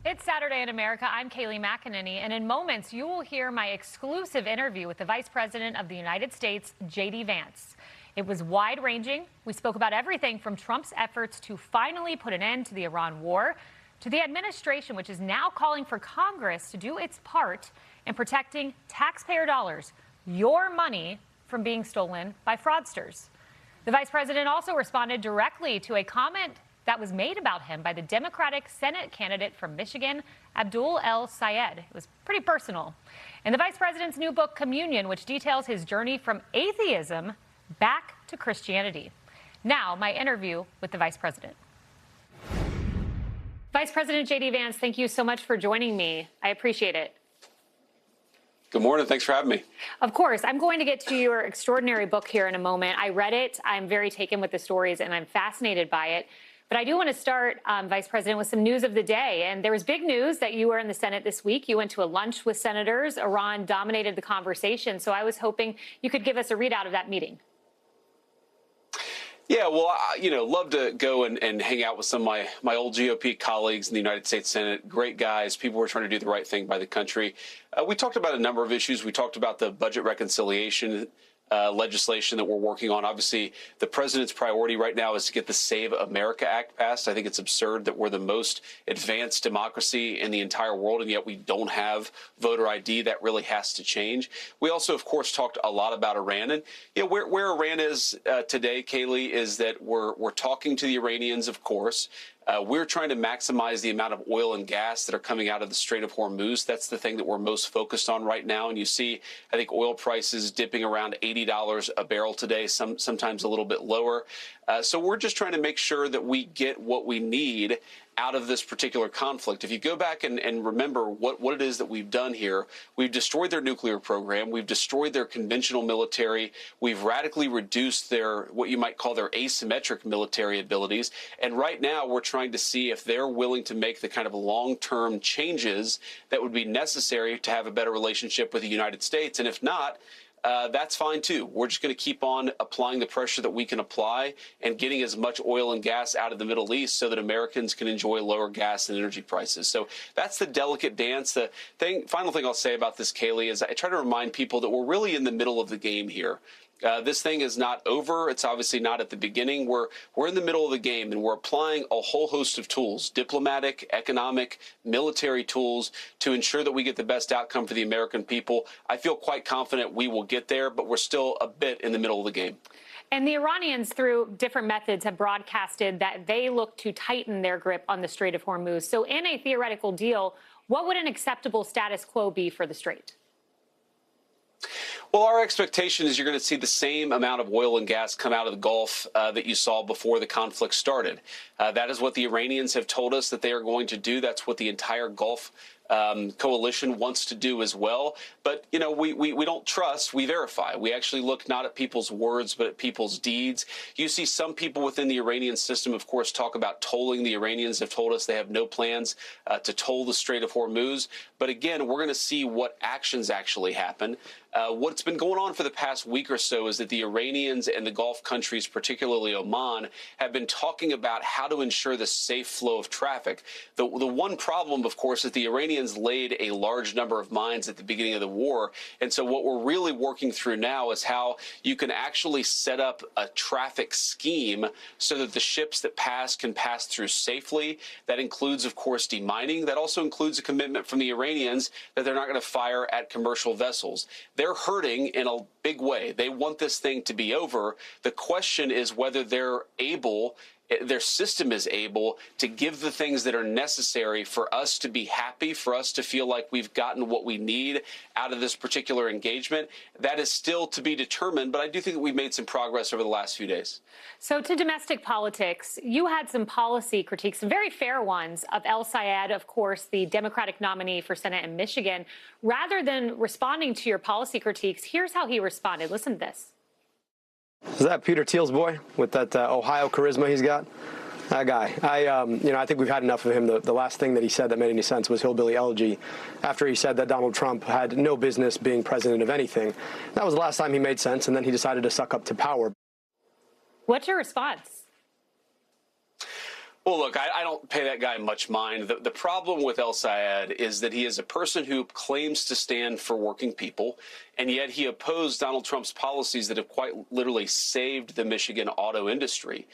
It's Saturday in America. I'm Kayleigh McEnany, and in moments you will hear my exclusive interview with the Vice President of the United States, J.D. Vance. It was wide-ranging. We spoke about everything from Trump's efforts to finally put an end to the Iran war to the administration, which is now calling for Congress to do its part in protecting taxpayer dollars, your money, from being stolen by fraudsters. The Vice President also responded directly to a comment that was made about him by the Democratic Senate candidate from Michigan, Abdul El Sayed. It was pretty personal. In the Vice President's new book, Communion, which details his journey from atheism back to Christianity. Now, my interview with the Vice President. Vice President J.D. Vance, thank you so much for joining me. I appreciate it. Good morning. Thanks for having me. Of course. I'm going to get to your extraordinary book here in a moment. I read it. I'm very taken with the stories, and I'm fascinated by it. But I do want to start, Vice President, with some news of the day. And there was big news that you were in the Senate this week. You went to a lunch with senators. Iran dominated the conversation. So I was hoping you could give us a readout of that meeting. Yeah, well, love to go and hang out with some of my old GOP colleagues in the United States Senate. Great guys, people who are trying to do the right thing by the country. We talked about a number of issues. We talked about the budget reconciliation legislation that we're working on. Obviously, the president's priority right now is to get the Save America Act passed. I think it's absurd that we're the most advanced democracy in the entire world, and yet we don't have voter ID. That really has to change. We also, of course, talked a lot about Iran. And where Iran is today, Kayleigh, is that we're talking to the Iranians, of course. We're trying to maximize the amount of oil and gas that are coming out of the Strait of Hormuz. That's the thing that we're most focused on right now. And you see, I think, oil prices dipping around $80 a barrel today, sometimes a little bit lower. So we're just trying to make sure that we get what we need out of this particular conflict. If you go back and remember what it is that we've done here, we've destroyed their nuclear program. We've destroyed their conventional military. We've radically reduced their, what you might call their asymmetric military abilities. And right now we're trying to see if they're willing to make the kind of long-term changes that would be necessary to have a better relationship with the United States. And if not, that's fine, too. We're just going to keep on applying the pressure that we can apply and getting as much oil and gas out of the Middle East so that Americans can enjoy lower gas and energy prices. So that's the delicate dance. The final thing I'll say about this, Kayleigh, is I try to remind people that we're really in the middle of the game here. This thing is not over. It's obviously not at the beginning. We're in the middle of the game, and we're applying a whole host of tools, diplomatic, economic, military tools, to ensure that we get the best outcome for the American people. I feel quite confident we will get there, but we're still a bit in the middle of the game. And the Iranians, through different methods, have broadcasted that they look to tighten their grip on the Strait of Hormuz. So in a theoretical deal, what would an acceptable status quo be for the Strait? Well, our expectation is you're going to see the same amount of oil and gas come out of the Gulf that you saw before the conflict started. That is what the Iranians have told us that they are going to do. That's what the entire Gulf coalition wants to do as well. But, we don't trust, we verify. We actually look not at people's words, but at people's deeds. You see some people within the Iranian system, of course, talk about tolling. The Iranians have told us they have no plans to toll the Strait of Hormuz. But again, we're going to see what actions actually happen. What's been going on for the past week or so is that the Iranians and the Gulf countries, particularly Oman, have been talking about how to ensure the safe flow of traffic. The one problem, of course, is the Iranians laid a large number of mines at the beginning of the war. And so what we're really working through now is how you can actually set up a traffic scheme so that the ships that pass can pass through safely. That includes, of course, demining. That also includes a commitment from the Iranians that they're not going to fire at commercial vessels. They're hurting in a big way. They want this thing to be over. The question is whether their system is able to give the things that are necessary for us to be happy, for us to feel like we've gotten what we need out of this particular engagement. That is still to be determined, but I do think that we've made some progress over the last few days. So to domestic politics, you had some policy critiques, some very fair ones, of El Sayed, of course, the Democratic nominee for Senate in Michigan. Rather than responding to your policy critiques, here's how he responded. Listen to this. Is that Peter Thiel's boy with that Ohio charisma he's got? That guy. I think we've had enough of him. The last thing that he said that made any sense was hillbilly elegy after he said that Donald Trump had no business being president of anything. That was the last time he made sense, and then he decided to suck up to power. What's your response? Well, look, I don't pay that guy much mind. The problem with El Sayed is that he is a person who claims to stand for working people, and yet he opposed Donald Trump's policies that have quite literally saved the Michigan auto industry.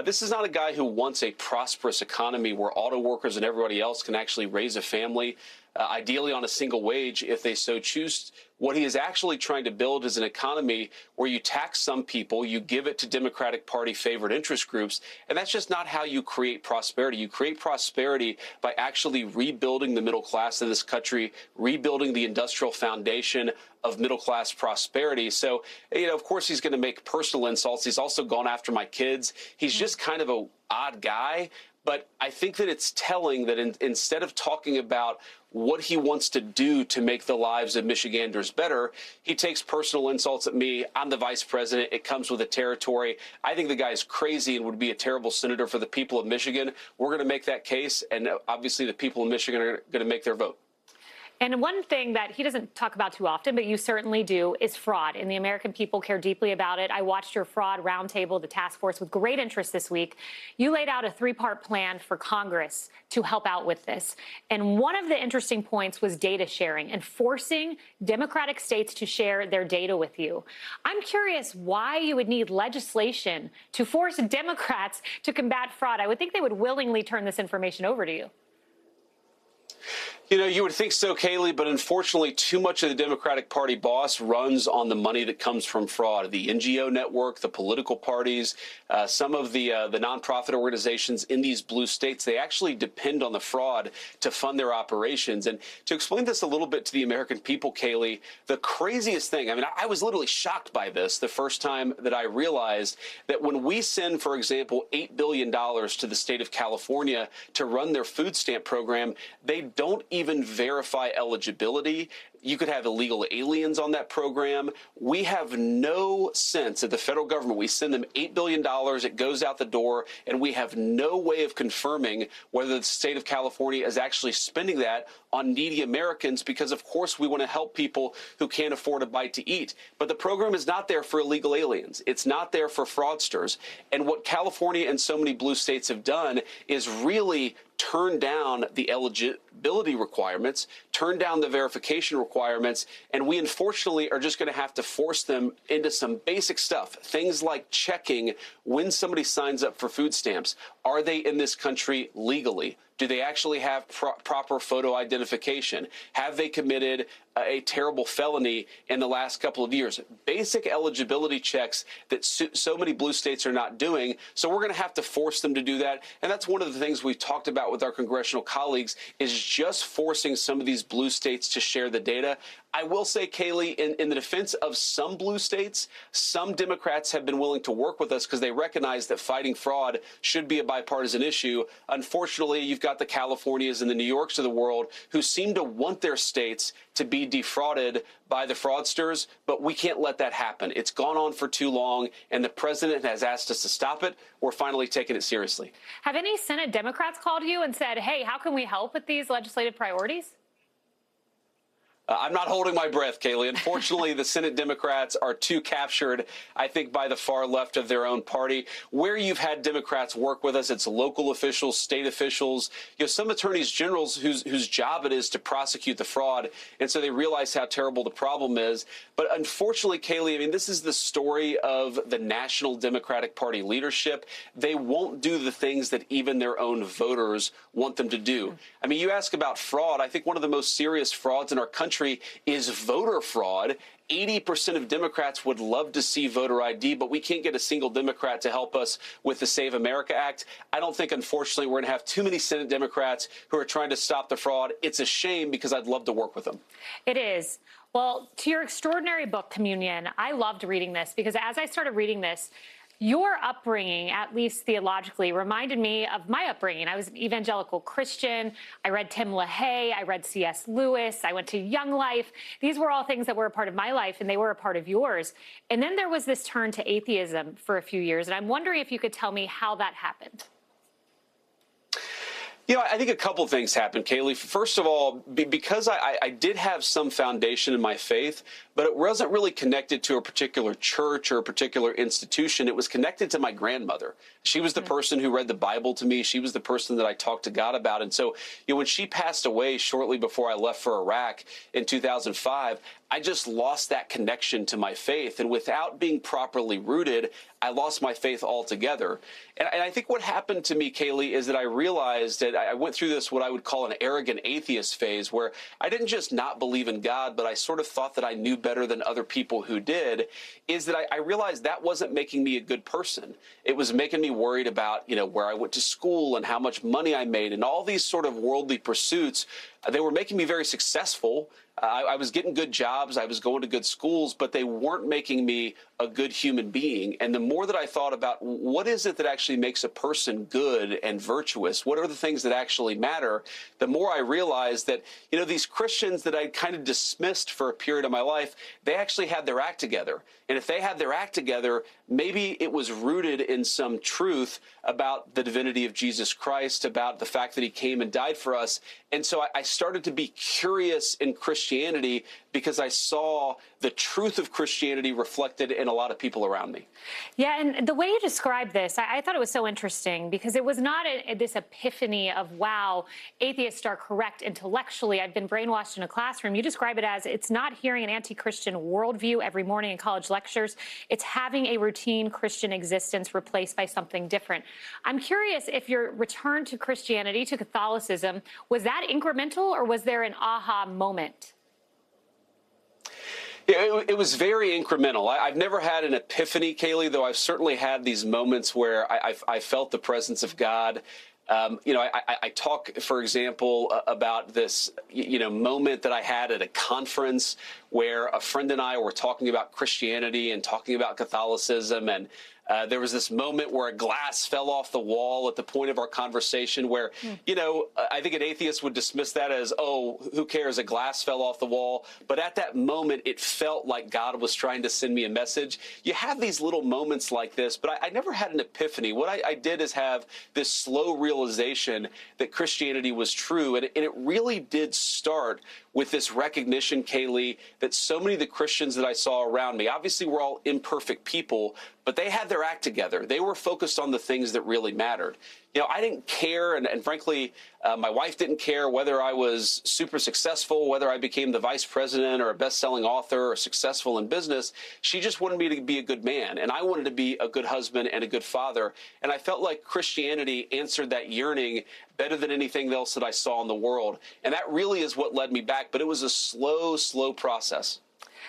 This is not a guy who wants a prosperous economy where auto workers and everybody else can actually raise a family, ideally on a single wage if they so choose. What he is actually trying to build is an economy where you tax some people, you give it to Democratic Party favored interest groups, and that's just not how you create prosperity. You create prosperity by actually rebuilding the middle class of this country, rebuilding the industrial foundation of middle class prosperity. So, of course, he's going to make personal insults. He's also gone after my kids. He's just kind of an odd guy. But I think that it's telling that instead of talking about what he wants to do to make the lives of Michiganders better, he takes personal insults at me. I'm the vice president. It comes with the territory. I think the guy's crazy and would be a terrible senator for the people of Michigan. We're going to make that case, and obviously the people of Michigan are going to make their vote. And one thing that he doesn't talk about too often, but you certainly do, is fraud. And the American people care deeply about it. I watched your fraud roundtable, the task force, with great interest this week. You laid out a three-part plan for Congress to help out with this. And one of the interesting points was data sharing and forcing Democratic states to share their data with you. I'm curious why you would need legislation to force Democrats to combat fraud. I would think they would willingly turn this information over to you. You would think so, Kayleigh, but unfortunately, too much of the Democratic Party boss runs on the money that comes from fraud. The NGO network, the political parties, some of the nonprofit organizations in these blue states, they actually depend on the fraud to fund their operations. And to explain this a little bit to the American people, Kayleigh, the craziest thing, I was literally shocked by this the first time that I realized that when we send, for example, $8 billion to the state of California to run their food stamp program, they don't even verify eligibility. You could have illegal aliens on that program. We have no sense at the federal government. We send them $8 billion. It goes out the door, and we have no way of confirming whether the state of California is actually spending that on needy Americans because, of course, we want to help people who can't afford a bite to eat. But the program is not there for illegal aliens. It's not there for fraudsters. And what California and so many blue states have done is really turn down the eligibility requirements, turn down the verification requirements, and we unfortunately are just going to have to force them into some basic stuff. Things like checking when somebody signs up for food stamps. Are they in this country legally? Do they actually have proper photo identification? Have they committed a terrible felony in the last couple of years? Basic eligibility checks that so many blue states are not doing. So we're going to have to force them to do that. And that's one of the things we've talked about with our congressional colleagues is just forcing some of these blue states to share the data. I will say, Kayleigh, in the defense of some blue states, some Democrats have been willing to work with us because they recognize that fighting fraud should be a bipartisan issue. Unfortunately, you've got the Californias and the New Yorks of the world who seem to want their states to be defrauded by the fraudsters, but we can't let that happen. It's gone on for too long, and the president has asked us to stop it. We're finally taking it seriously. Have any Senate Democrats called you and said, hey, how can we help with these legislative priorities? I'm not holding my breath, Kayleigh. Unfortunately, the Senate Democrats are too captured, I think, by the far left of their own party. Where you've had Democrats work with us, it's local officials, state officials, some attorneys generals whose job it is to prosecute the fraud. And so they realize how terrible the problem is. But unfortunately, Kayleigh, this is the story of the National Democratic Party leadership. They won't do the things that even their own voters want them to do. You ask about fraud. I think one of the most serious frauds in our country is voter fraud. 80% of Democrats would love to see voter ID, but we can't get a single Democrat to help us with the Save America Act. I don't think, unfortunately, we're going to have too many Senate Democrats who are trying to stop the fraud. It's a shame because I'd love to work with them. It is. Well, to your extraordinary book, Communion, I loved reading this because as I started reading this, your upbringing, at least theologically, reminded me of my upbringing. I was an evangelical Christian. I read Tim LaHaye. I read C.S. Lewis. I went to Young Life. These were all things that were a part of my life, and they were a part of yours. And then there was this turn to atheism for a few years, and I'm wondering if you could tell me how that happened. I think a couple things happened, Kaylee. First of all, because I did have some foundation in my faith, but it wasn't really connected to a particular church or a particular institution. It was connected to my grandmother. She was the person who read the Bible to me. She was the person that I talked to God about. And so, when she passed away shortly before I left for Iraq in 2005, I just lost that connection to my faith. And without being properly rooted, I lost my faith altogether. And I think what happened to me, Kaylee, is that I realized that I went through this, what I would call an arrogant atheist phase, where I didn't just not believe in God, but I sort of thought that I knew better than other people who did, is that I realized that wasn't making me a good person. It was making me worried about, where I went to school and how much money I made and all these sort of worldly pursuits. They were making me very successful. I was getting good jobs. I was going to good schools, but they weren't making me a good human being. And the more that I thought about what is it that actually makes a person good and virtuous, what are the things that actually matter, the more I realized that, these Christians that I kind of dismissed for a period of my life, they actually had their act together. And if they had their act together, maybe it was rooted in some truth about the divinity of Jesus Christ, about the fact that he came and died for us. And so I started to be curious in Christianity because I saw the truth of Christianity reflected in a lot of people around me. Yeah, and the way you described this, I thought it was so interesting because it was not this epiphany of, wow, atheists are correct intellectually. I've been brainwashed in a classroom. You describe it as it's not hearing an anti-Christian worldview every morning in college lectures. It's having a routine Christian existence replaced by something different. I'm curious if your return to Christianity, to Catholicism, was that incremental or was there an aha moment? It was very incremental. I've never had an epiphany, Kaylee, though I've certainly had these moments where I felt the presence of God. I talk, for example, about this, moment that I had at a conference where a friend and I were talking about Christianity and talking about Catholicism. And there was this moment where a glass fell off the wall at the point of our conversation where, I think an atheist would dismiss that as, oh, who cares? A glass fell off the wall. But at that moment, it felt like God was trying to send me a message. You have these little moments like this, but I never had an epiphany. What I did is have this slow realization that Christianity was true. And it really did start with this recognition, Kaylee, that so many of the Christians that I saw around me, obviously we're all imperfect people, but they had their act together. They were focused on the things that really mattered. I didn't care, and frankly, my wife didn't care whether I was super successful, whether I became the vice president or a best-selling author or successful in business. She just wanted me to be a good man, and I wanted to be a good husband and a good father. And I felt like Christianity answered that yearning better than anything else that I saw in the world. And that really is what led me back, but it was a slow process.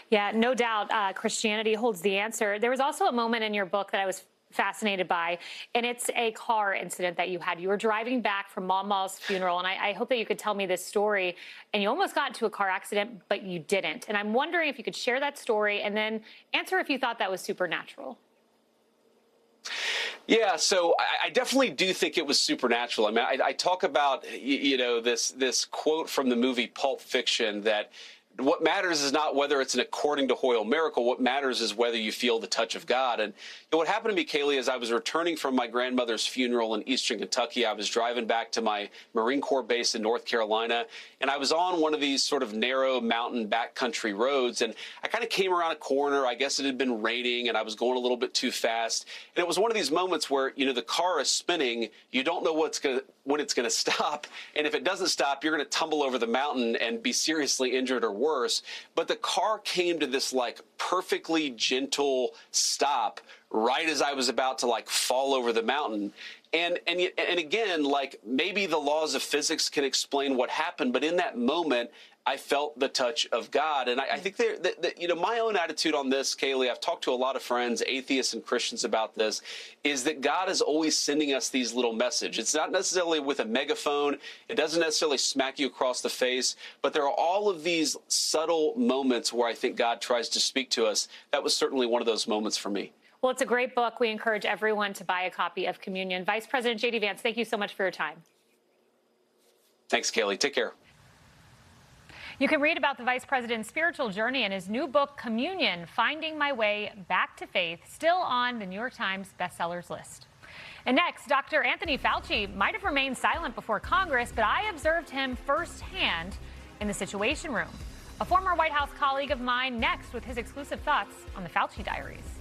Yeah, no doubt Christianity holds the answer. There was also a moment in your book that I was fascinated by, and it's a car incident that you had. You were driving back from Mama's funeral, and I hope that you could tell me this story, and you almost got into a car accident, but you didn't. And I'm wondering if you could share that story and then answer if you thought that was supernatural. Yeah, so I definitely do think it was supernatural. I mean, I talk about, this quote from the movie Pulp Fiction that what matters is not whether it's an according to Hoyle miracle. What matters is whether you feel the touch of God. And what happened to me, Kaylee, is I was returning from my grandmother's funeral in eastern Kentucky. I was driving back to my Marine Corps base in North Carolina, and I was on one of these sort of narrow mountain backcountry roads, and I kind of came around a corner. I guess it had been raining, and I was going a little bit too fast. And it was one of these moments where, the car is spinning. You don't know when it's going to stop. And if it doesn't stop, you're going to tumble over the mountain and be seriously injured or worse. But the car came to this perfectly gentle stop right as I was about to fall over the mountain. And again, maybe the laws of physics can explain what happened, but in that moment, I felt the touch of God. And I think that my own attitude on this, Kaylee, I've talked to a lot of friends, atheists and Christians about this, is that God is always sending us these little messages. It's not necessarily with a megaphone. It doesn't necessarily smack you across the face, but there are all of these subtle moments where I think God tries to speak to us. That was certainly one of those moments for me. Well, it's a great book. We encourage everyone to buy a copy of Communion. Vice President J.D. Vance, thank you so much for your time. Thanks, Kaylee. Take care. You can read about the Vice President's spiritual journey in his new book, Communion, Finding My Way Back to Faith, still on the New York Times bestsellers list. And next, Dr. Anthony Fauci might have remained silent before Congress, but I observed him firsthand in the Situation Room. A former White House colleague of mine next with his exclusive thoughts on the Fauci diaries.